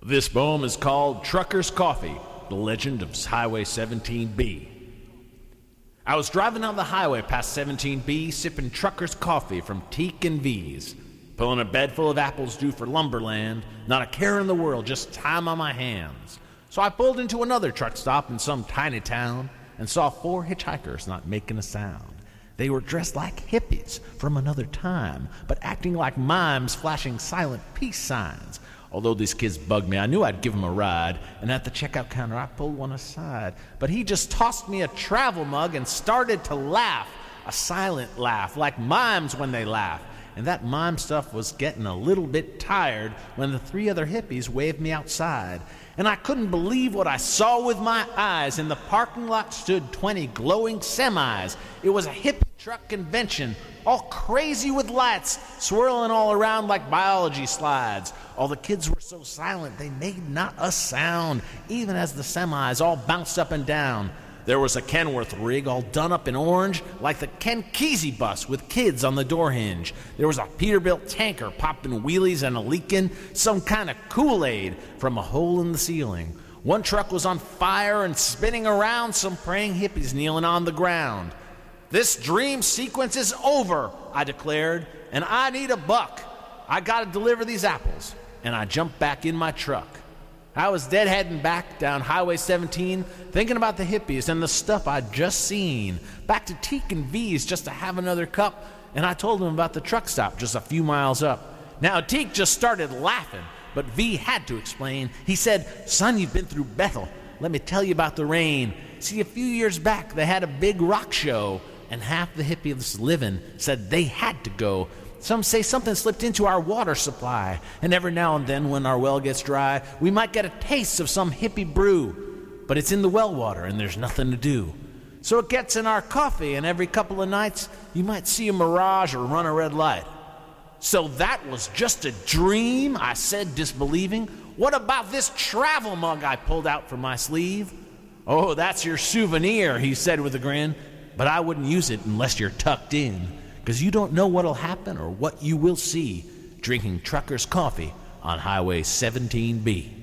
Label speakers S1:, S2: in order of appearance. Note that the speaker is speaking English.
S1: This poem is called Trucker's Coffee, the legend of Highway 17B. I was driving down the highway past 17B, sipping trucker's coffee from Teek and Vee's, pulling a bed full of apples due for lumberland, not a care in the world, just time on my hands. So I pulled into another truck stop in some tiny town and saw 4 hitchhikers not making a sound. They were dressed like hippies from another time, but acting like mimes flashing silent peace signs. Although these kids bugged me, I knew I'd give them a ride, and at the checkout counter I pulled one aside. But he just tossed me a travel mug and started to laugh, a silent laugh, like mimes when they laugh. And that mime stuff was getting a little bit tired when the 3 other hippies waved me outside. And I couldn't believe what I saw with my eyes. In the parking lot stood 20 glowing semis. It was a hippie truck convention, all crazy with lights, swirling all around like biology slides. All the kids were so silent, they made not a sound, even as the semis all bounced up and down. There was a Kenworth rig all done up in orange, like the Ken Kesey bus with kids on the door hinge. There was a Peterbilt tanker popping wheelies and a leaking some kind of Kool-Aid from a hole in the ceiling. One truck was on fire and spinning around, some praying hippies kneeling on the ground. "This dream sequence is over," I declared, "and I need a buck. I gotta deliver these apples." And I jumped back in my truck. I was deadheading back down Highway 17, thinking about the hippies and the stuff I'd just seen. Back to Teek and Vee's just to have another cup, and I told him about the truck stop just a few miles up. Now Teek just started laughing, but Vee had to explain. He said, "Son, you've been through Bethel. Let me tell you about the rain. See, a few years back they had a big rock show, and half the hippies living said they had to go. Some say something slipped into our water supply, and every now and then when our well gets dry, we might get a taste of some hippie brew. But it's in the well water, and there's nothing to do. So it gets in our coffee, and every couple of nights, you might see a mirage or run a red light." "So that was just a dream?" I said, disbelieving. "What about this travel mug I pulled out from my sleeve?" "Oh, that's your souvenir," he said with a grin. "But I wouldn't use it unless you're tucked in, because you don't know what'll happen or what you will see drinking trucker's coffee on Highway 17B.